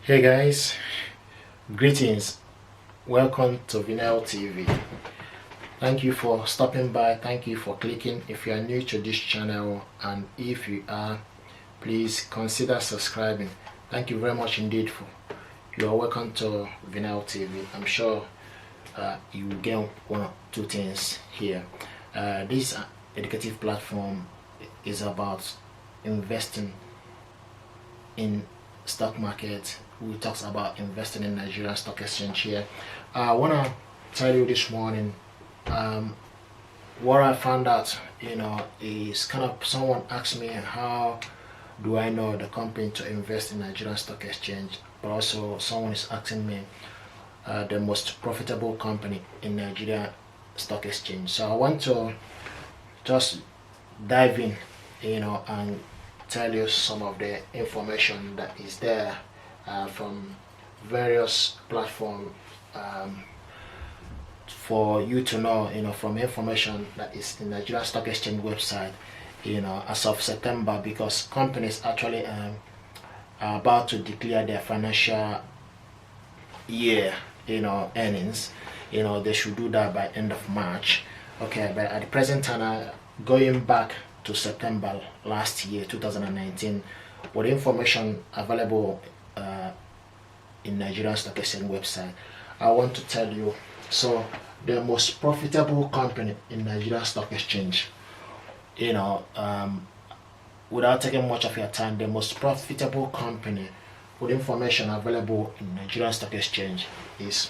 Hey guys, greetings. Welcome to Vinyl TV. Thank you for stopping by. Thank you for clicking. If you are new to this channel, and if you are, please consider subscribing. Thank you very much indeed. You are welcome to Vinyl TV. I'm sure you will get one or two things here. This educative platform is about investing in stock market. We talks about investing in Nigerian stock exchange here. I want to tell you this morning, what I found out, is kind of someone asked me how do I know the company to invest in Nigerian stock exchange, but also someone is asking me the most profitable company in Nigeria stock exchange. So I want to just dive in, and tell you some of the information that is there from various platforms, for you to know, from information that is in Nigeria Stock Exchange website, as of September, because companies actually are about to declare their financial year, earnings. They should do that by end of March. Okay, but at the present time, going back to September last year, 2019, with information available in Nigerian Stock Exchange website, I want to tell you, so the most profitable company in Nigerian Stock Exchange, without taking much of your time, the most profitable company with information available in Nigerian Stock Exchange is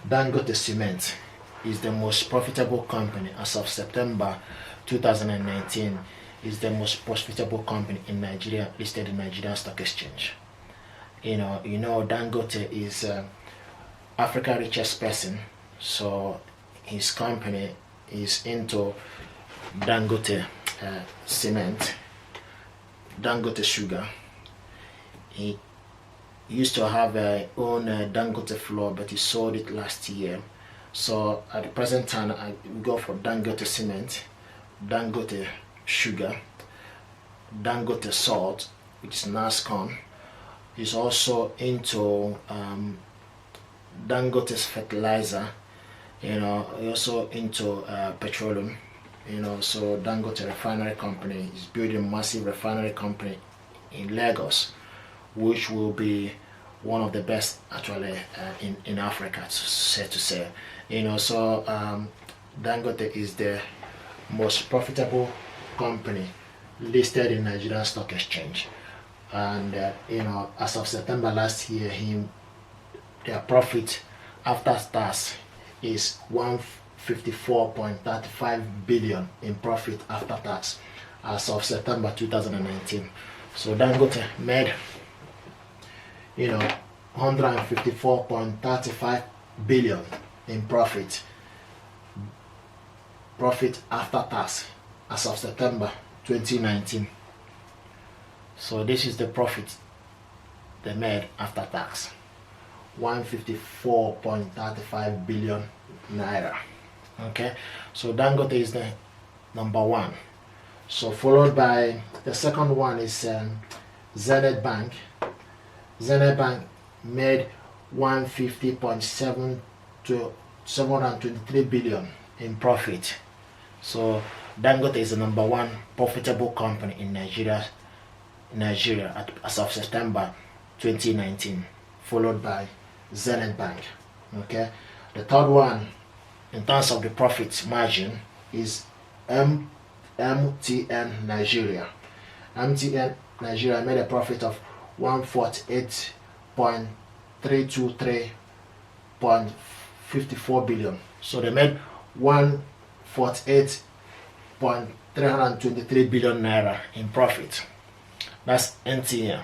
Dangote Cement. Is the most profitable company as of September 2019, is the most profitable company in Nigeria listed in Nigerian Stock Exchange. Dangote is Africa's richest person, so his company is into Dangote cement, Dangote sugar. He used to have a own Dangote flour, but he sold it last year. So at the present time, I go for Dangote cement, Dangote sugar, Dangote salt, which is NASCON. He's also into Dangote's fertilizer. Also into petroleum. So Dangote refinery company is building a massive refinery company in Lagos, which will be one of the best actually in Africa, to say. So Dangote is the most profitable company listed in Nigerian Stock Exchange, and as of September last year, their profit after tax is 154.35 billion in profit after tax as of September 2019. So Dangote made 154.35 billion in profit after tax as of September 2019. So this is the profit they made after tax, 154.35 billion naira. Okay, so Dangote is the number one. So followed by the second one is Zenith Bank. Zenith Bank made 150.7 to 723 billion in profit. So Dangote is the number one profitable company in Nigeria as of September 2019, followed by Zenith Bank. Okay, the third one in terms of the profit margin is MTN Nigeria. MTN Nigeria made a profit of 148.323.54 billion. So they made 148.323 billion naira in profit. That's MTN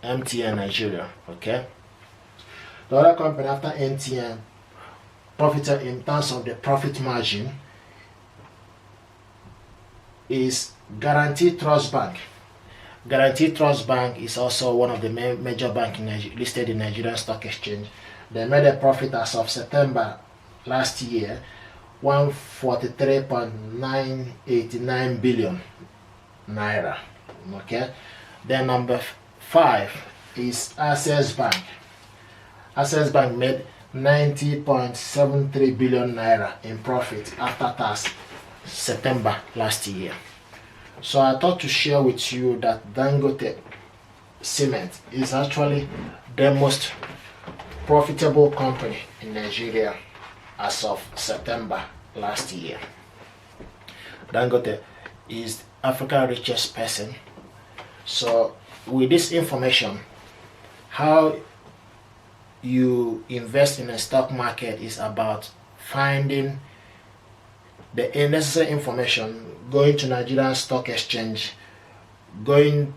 Nigeria. Okay. The other company after MTN profited in terms of the profit margin is Guaranty Trust Bank. Guaranty Trust Bank is also one of the major banks listed in Nigerian Stock Exchange. They made a profit as of September last year, 143.989 billion naira. Okay, then number 5 is Access Bank. Access Bank made 90.73 billion naira in profit after tax September last year. So I thought to share with you that Dangote Cement is actually the most profitable company in Nigeria as of September last year. Dangote is Africa's richest person. So with this information, how you invest in a stock market is about finding the necessary information, going to Nigerian Stock Exchange, going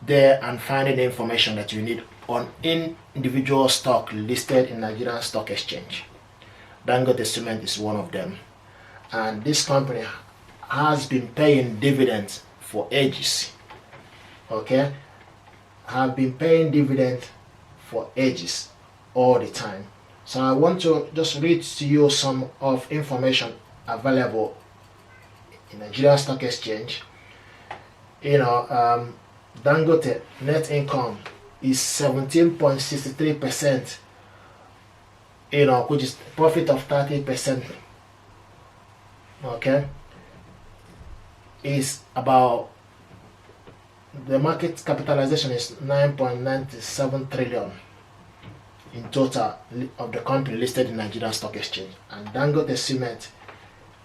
there and finding the information that you need on individual stock listed in Nigerian Stock Exchange. Dangote Cement is one of them, and this company has been paying dividends for ages. Okay, have been paying dividends for ages, all the time. So I want to just read to you some of information available in Nigerian Stock Exchange. Dangote net income is 17.63%, which is profit of 30%. Okay, is about, the market capitalization is 9.97 trillion in total of the company listed in Nigerian Stock Exchange, and Dangote Cement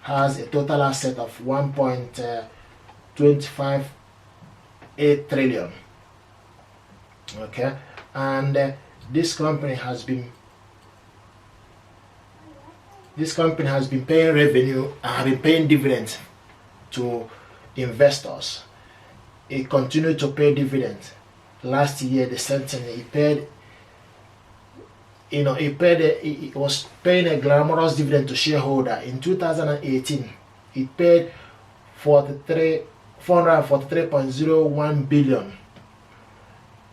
has a total asset of 1.258 trillion. Okay, and this company has been paying revenue and been paying dividends to investors. It continued to pay dividends. Last year, the same thing. It was paying a glamorous dividend to shareholder. In 2018, it paid 443.01 billion.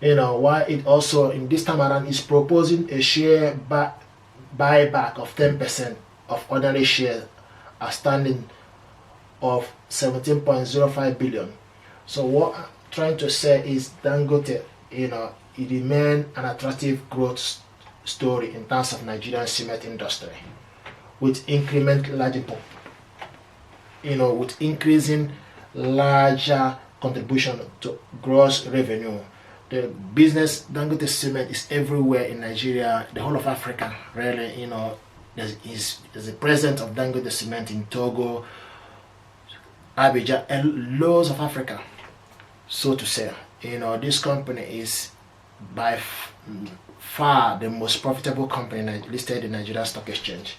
While it also in this time around is proposing a share buyback of 10% of ordinary shares outstanding of 17.05 billion. So what I'm trying to say is Dangote, it remains an attractive growth story in terms of Nigerian cement industry, with with increasing larger contribution to gross revenue. The business Dangote Cement is everywhere in Nigeria, the whole of Africa, really. There's a presence of Dangote Cement in Togo, Abidjan, and loads of Africa, so to say. This company is by far the most profitable company listed in Nigeria Stock Exchange,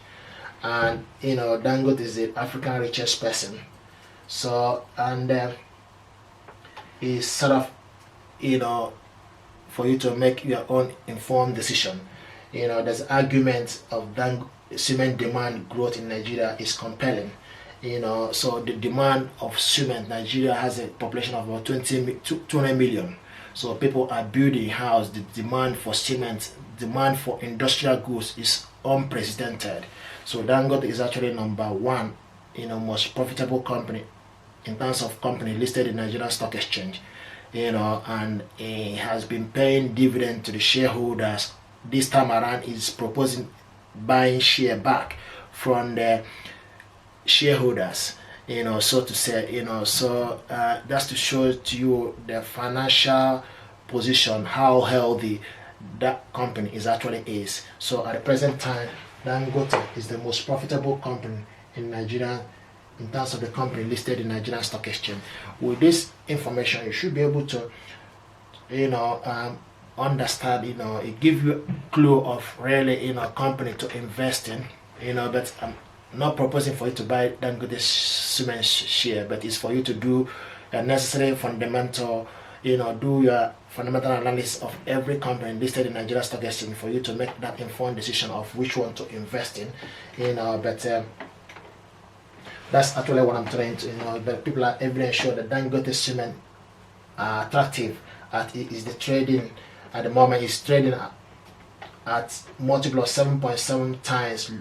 and Dangote is the African richest person. So, and is sort of for you to make your own informed decision. There's argument of cement demand growth in Nigeria is compelling. So the demand of cement, Nigeria has a population of about 200 million. So people are building houses. The demand for cement, demand for industrial goods is unprecedented. So Dangote is actually number one, most profitable company in terms of company listed in Nigerian Stock Exchange. And it has been paying dividend to the shareholders. This time around, is proposing buying share back from the shareholders, so to say. So that's to show to you the financial position, how healthy that company actually is. So at the present time, Dangote is the most profitable company in Nigeria in terms of the company listed in Nigerian Stock Exchange. With this information, you should be able to understand, it gives you a clue of really company to invest in. But I'm not proposing for you to buy Dangote Cement share, but it's for you to do a necessary fundamental, do your fundamental analysis of every company listed in Nigeria Stock Exchange for you to make that informed decision of which one to invest in. But that's actually what I'm trying to, but people are evidently sure that Dangote Cement are attractive. Is the trading at the moment is trading at multiple of 7.7 times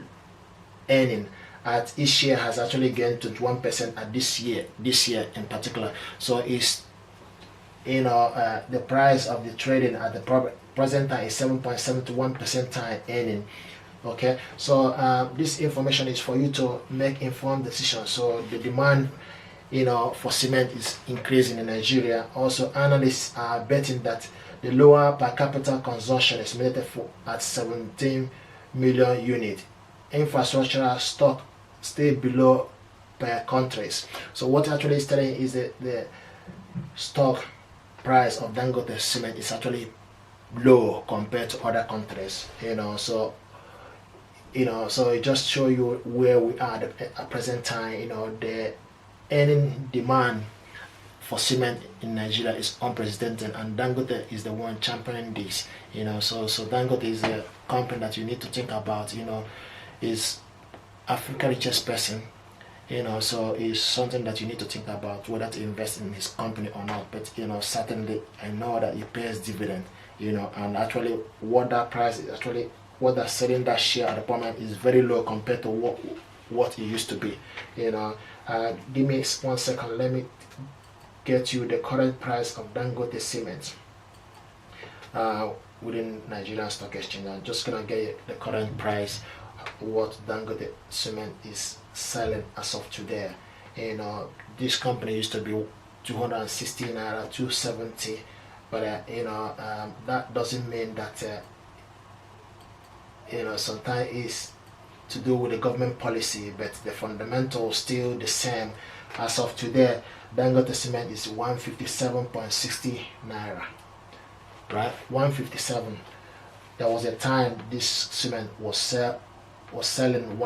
earning. At each share has actually gained 21% at this year in particular. So it's the price of the trading at the present time is 7.71% time earning. Okay, so this information is for you to make informed decisions. So the demand for cement is increasing in Nigeria. Also, analysts are betting that the lower per capita consumption is estimated at 17 million units. Infrastructural stock stay below per countries. So what actually is telling is that the stock price of Dangote cement is actually low compared to other countries. So it just show you where we are at present time. The earning demand for cement in Nigeria is unprecedented, and Dangote is the one championing this. So Dangote is a company that you need to think about. Is Africa's richest person. So it's something that you need to think about whether to invest in his company or not. But certainly I know that it pays dividend. And actually what that price is actually what they're selling that share at the moment is very low compared to what it used to be. Give me 1 second. Let me get you the current price of Dangote cement within Nigerian Stock Exchange. I'm just gonna get you the current price what Dangote cement is selling as of today. This company used to be 260 naira, 270, but that doesn't mean that sometimes it's to do with the government policy, but the fundamentals still the same. As of today, Dangote cement is 157.60 naira, right? 157. There was a time this cement was selling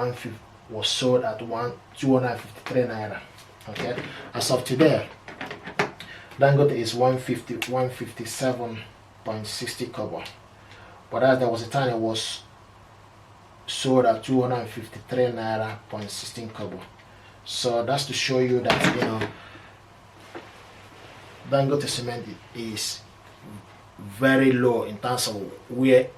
was sold at 253 naira. Okay, as of today, Dangote is 157.60 kobo. But as there was a time it was sold at 253 naira 16 kobo. So that's to show you that Dangote cement is very low in terms of where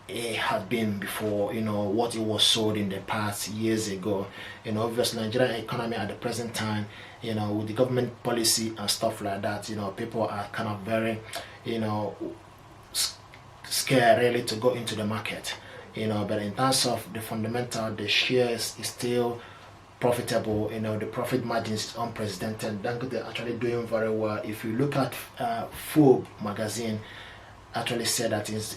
it had been before, what it was sold in the past years ago. Obviously Nigerian economy at the present time, with the government policy and stuff like that, people are kind of very, scared really to go into the market. But in terms of the fundamental, the shares is still profitable. The profit margins is unprecedented. Dangote actually doing very well. If you look at Forbes magazine, actually said that his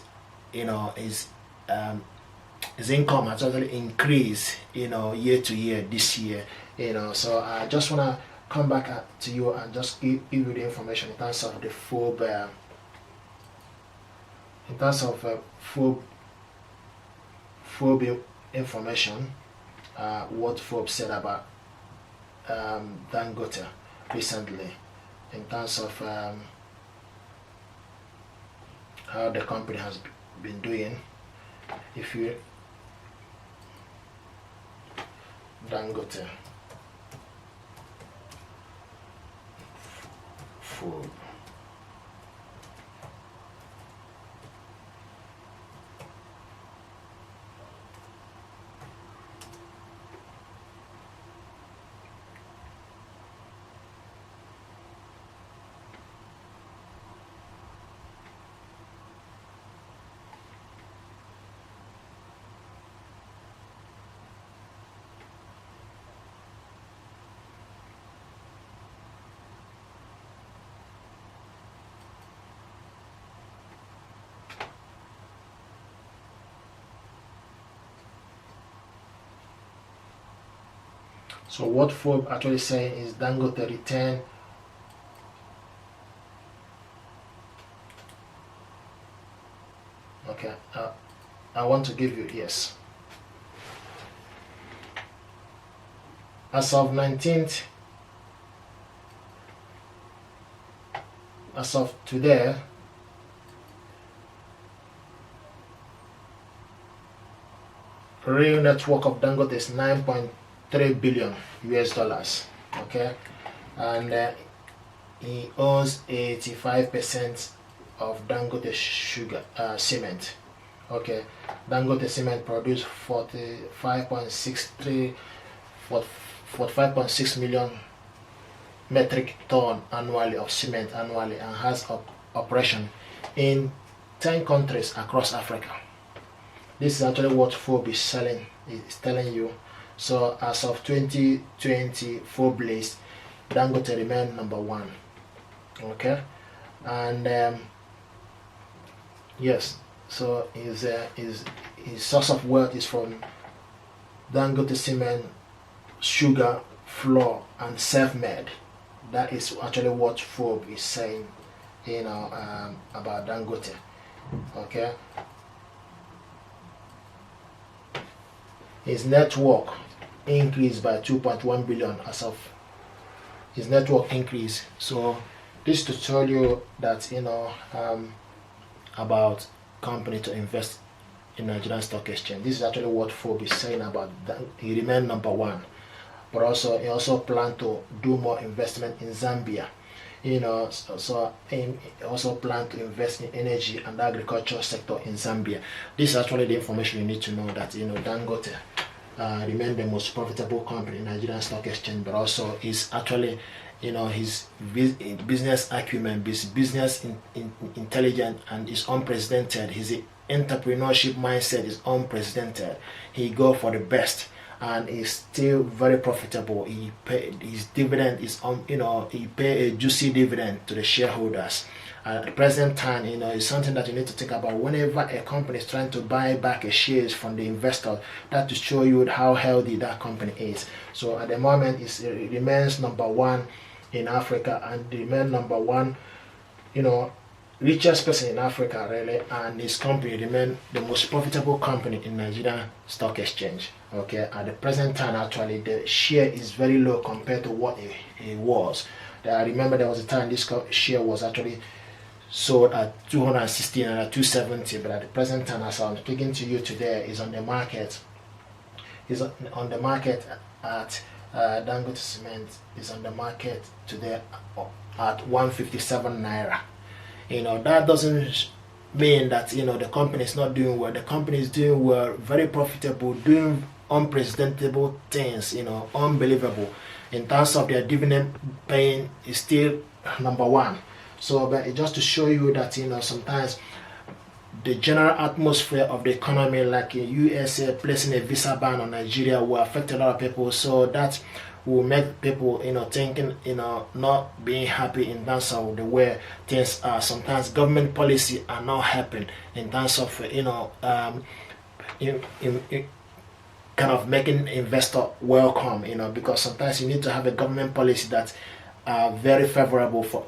income actually increased, year to year this year. So I just wanna come back to you and just give you the information in terms of the Forbes, Forbes information, what Forbes said about Dangote recently in terms of how the company has been doing. If you Dangote Forbes. So what Forbes actually saying is Dangote return okay, I want to give you yes. As of 19th, as of today, real network of Dangote is 9.3 billion US dollars. Okay, and he owns 85% of Dangote sugar cement. Okay, Dangote cement produced 45.6 million metric ton annually of cement annually, and has operation in 10 countries across Africa. This is actually what Forbes is telling you. So as of 2020, Forbes Dangote remained number one. Okay, and yes, so his source of wealth is from Dangote cement, sugar, flour, and self-made. That is actually what Forbes is saying, about Dangote. Okay, his network increased by 2.1 billion as of his network increase. So this to tell you that about company to invest in Nigerian Stock Exchange. This is actually what Forbes is saying about that. He remained number one, but also he also planned to do more investment in Zambia. So he also plan to invest in energy and agriculture sector in Zambia. This is actually the information you need to know, that Dangote remained the most profitable company in Nigerian Stock Exchange, but also is actually his business acumen, his business intelligence, and is unprecedented. His entrepreneurship mindset is unprecedented. He go for the best, and is still very profitable. He pay his dividend is he pay a juicy dividend to the shareholders. At the present time, it's something that you need to think about whenever a company is trying to buy back a shares from the investor. That to show you how healthy that company is. So at the moment, it remains number one in Africa, and remain number one, richest person in Africa really, and his company remain the most profitable company in Nigerian Stock Exchange. Okay, at the present time, actually, the share is very low compared to what it was. I remember there was a time this share was actually sold at 216 and at 270, but at the present time, as I'm speaking to you today, is on the market. Is on the market at Dangote Cement is on the market today at 157 naira. That doesn't mean that the company is not doing well. The company is doing well, very profitable, doing unprecedented things, unbelievable. In terms of their dividend paying, is still number one. So, but just to show you that sometimes the general atmosphere of the economy, like in USA placing a visa ban on Nigeria, will affect a lot of people. So that will make people thinking, not being happy in terms of the way things are. Sometimes government policy are not helping in terms of kind of making investor welcome, because sometimes you need to have a government policy that are very favorable for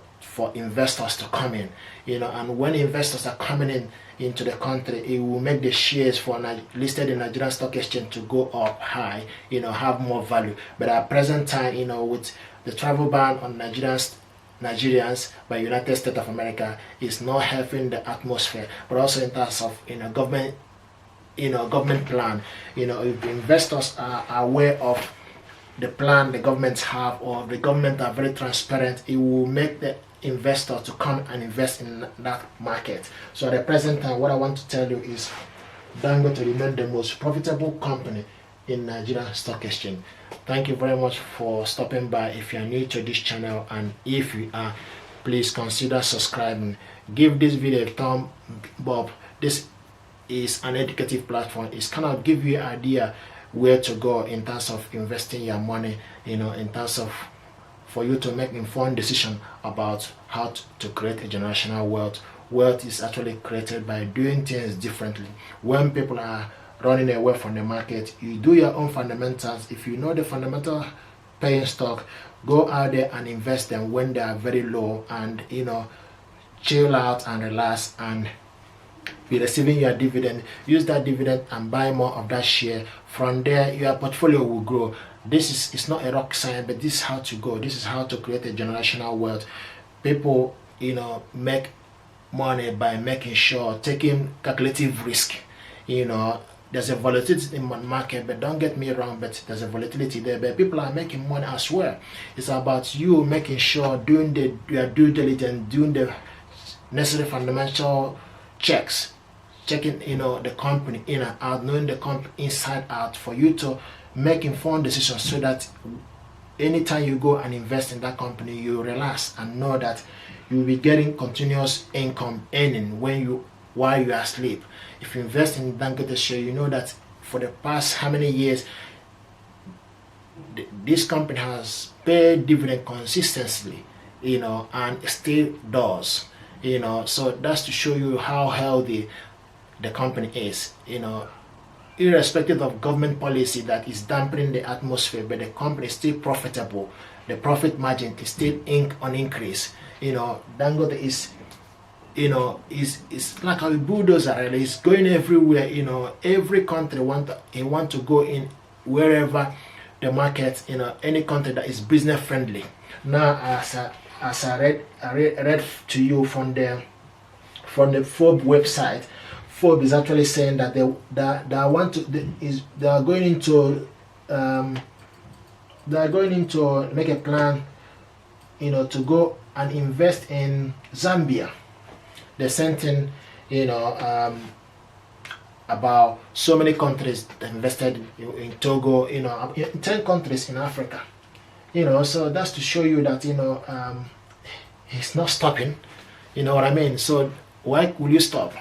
investors to come in, and when investors are coming into the country, it will make the shares for listed in Nigerian Stock Exchange to go up high, have more value. But at present time, with the travel ban on Nigerians by United States of America, is not helping the atmosphere, but also in terms of government plan. If the investors are aware of the plan the governments have, or the government are very transparent, it will make the investor to come and invest in that market. So at the present time, what I want to tell you is Dangote remain the most profitable company in Nigerian Stock Exchange. Thank you very much for stopping by. If you are new to this channel, and if you are, please consider subscribing. Give this video a thumb up. This is an educative platform. It's kind of give you an idea where to go in terms of investing your money, in terms of for you to make informed decision about how to create a generational wealth. Wealth is actually created by doing things differently. When people are running away from the market, you do your own fundamentals. If you know the fundamental paying stock, go out there and invest them when they are very low, and chill out and relax, and be receiving your dividend. Use that dividend and buy more of that share. From there, your portfolio will grow. It's not a rock science, but this is how to go. This is how to create a generational wealth. People make money by making sure, taking calculative risk. There's a volatility in the market, but don't get me wrong, but there's a volatility there, but people are making money as well. It's about you making sure, doing your due diligence, doing the necessary fundamental checks, checking the company in and out, knowing the company inside out, for you to make informed decisions, so that anytime you go and invest in that company, you relax and know that you'll be getting continuous income earning while you are asleep. If you invest in Dangote share, you know that for the past how many years this company has paid dividend consistently, and still does, so that's to show you how healthy the company is, irrespective of government policy that is dampening the atmosphere, but the company is still profitable. The profit margin is still on increase. Dangote is, is like a bulldozer. Really, it's going everywhere. Every country want to go in wherever the market. Any country that is business friendly. Now, as I read to you from the Forbes website. Forbes is actually saying that they are going into make a plan, to go and invest in Zambia. The same thing, about so many countries that invested in Togo, in 10 countries in Africa. So that's to show you that he's not stopping. You know what I mean? So why will you stop?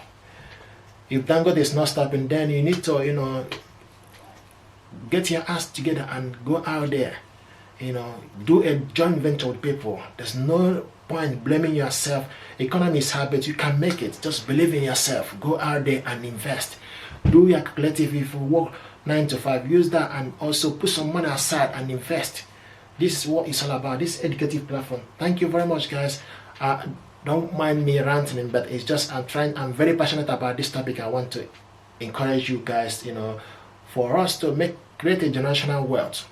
If Dangote is not stopping, then you need to, get your ass together and go out there. Do a joint venture with people. There's no point blaming yourself. Economy is hard, but you can make it. Just believe in yourself. Go out there and invest. Do your calculative. If you work 9 to 5, use that and also put some money aside and invest. This is what it's all about. This educative platform. Thank you very much, guys. Don't mind me ranting, but it's just I'm very passionate about this topic. I want to encourage you guys, for us to create a generational wealth,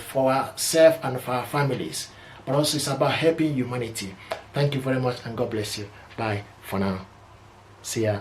for ourselves and for our families. But also it's about helping humanity. Thank you very much and God bless you. Bye for now. See ya.